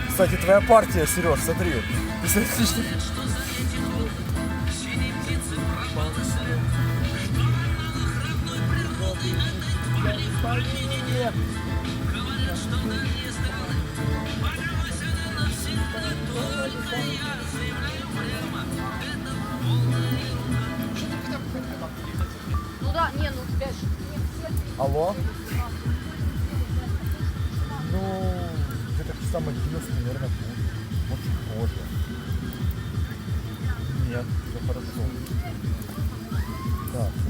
Кстати, твоя партия, Сереж, смотри. Ты отлично. Ну да, не, ну тебя же... Алло? Ну, где-то часам 11, наверное, будет. Может, чуть позже. Нет, все хорошо. Так.